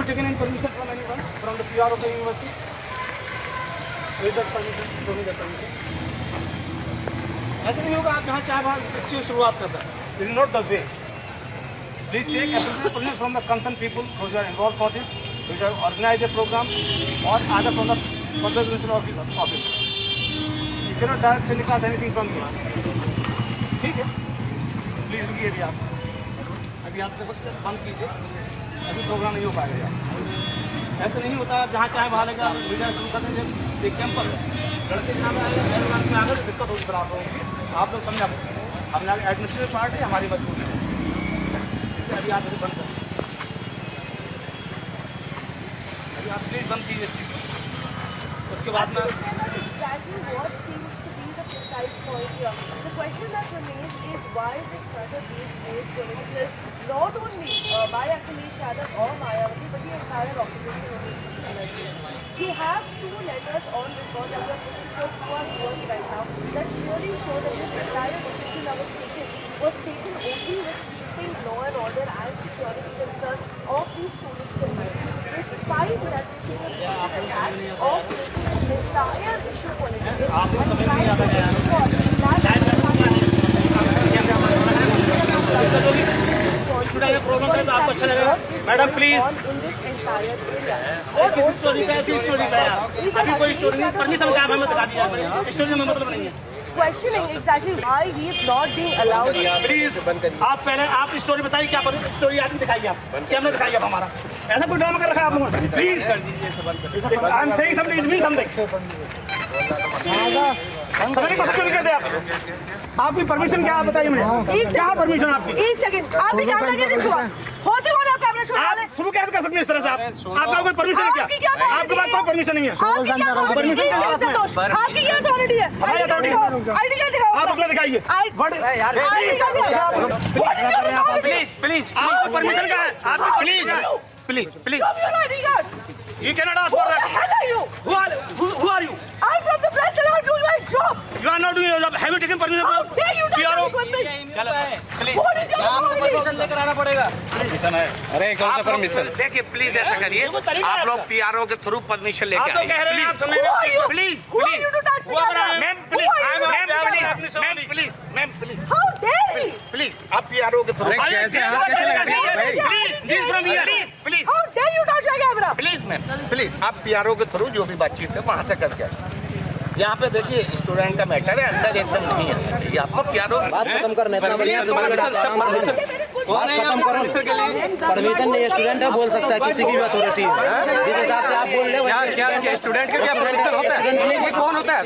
taken any permission from anyone from the PR of the university? Where is that permission? Show me that permission. ऐसा नहीं होगा आप जहाँ चाहे वहाँ इस चीज शुरुआत करता है. This is not the way. Please take appropriate permission from the concerned people who are involved for this, who have organized the program, or either from the further minister office. You cannot directly निकाल anything from here. ठीक है? Please रुकिए अभी आप. अभी आप सब बंद कीजिए. अभी प्रोग्राम नहीं हो पाएगा. ऐसा नहीं होता है जहाँ चाहे वहाँ लगा मीडिया शुरू कर देंगे. एक कैंपर लड़के के नाम में आगे दिक्कत होगी फिर आप लोगों की. आप लोग समझा हमारी एडमिनिस्ट्रेटिव पार्ट है हमारी मजबूरी है. अभी आप इसे बंद करें. अभी आप प्लीज बंद कीजिए इस चीज को. उसके बाद में The question that remains is why this matter being made political, not only by Akhilesh Yadav or Mayawati, but the entire opposition of this energy. You have two letters on record that you are putting forth who are going right now that surely show that this entire decision that was taken only with keeping law and order and security concerns of these students in mind. Despite that this is a attack of this entire issue politically, program करें तो आपको अच्छा लगेगा. Madam please story का अभी कोई story नहीं. Permission का आप हमें दिखा दीजिए. स्टोरी में मतलब नहीं है. Questioning exactly why he is not being allowed. Please आप पहले आप स्टोरी बताइए. क्या स्टोरी आपने दिखाई आप कैमरा दिखाइए आप हमारा. ऐसा कोई ड्रामा कर रखा है आप लोगों ने. प्लीज कर दीजिए. I am saying something. It mean something. सभी को सिक्योर कर दे आप. आपकी परमिशन क्या आप बताइए मुझे. क्या परमिशन आपकी. एक सेकंड आपने कैमरा कैसे छुआ होते हो आप कैमरा छुआ आप शुरू कैसे कर सकते हैं इस तरह से. आप आपका कोई परमिशन है क्या. आपके पास कोई परमिशन नहीं है. परमिशन आपकी क्या अथॉरिटी है. आईडी कार्ड दिखाओ. आप अपना दिखाइए. प्लीज प्लीज आपको परमिशन का है. आपकी please please please You cannot ask for that. Who the hell are you? Who are you? I'm from the press and I'm doing my job. You are not doing your job. Have you taken permission? How dare you touch PRO? equipment? Please. What is your authority? Permission लेकर आना पड़ेगा. अरे कौन सा permission. देखिए please ऐसा करिए आप लोग पीआरओ के थ्रू परमिशन लेके आप तो कह रहे हैं आप सुन please Who are you to touch me? Ma'am please ma'am please How dare he? Please आप पीआरओ के थ्रू कैसे हाथ कैसे लगा दिए भाई. Please from here please How dare you touch my camera? Please ma'am please आप पीआरओ के थ्रू जो भी बातचीत है वहाँ से करके यहाँ पे देखिए स्टूडेंट का मैटर है. अंदर एकदम नहीं आना चाहिए आपको. पीआरओ बात खत्म करने बात खत्म करो. परमिशन नहीं. स्टूडेंट है बोल सकता है किसी की भी अथॉरिटी है. जिस हिसाब से आप बोल रहे हो क्या स्टूडेंट का क्या परमिशन होता है. कौन होता है.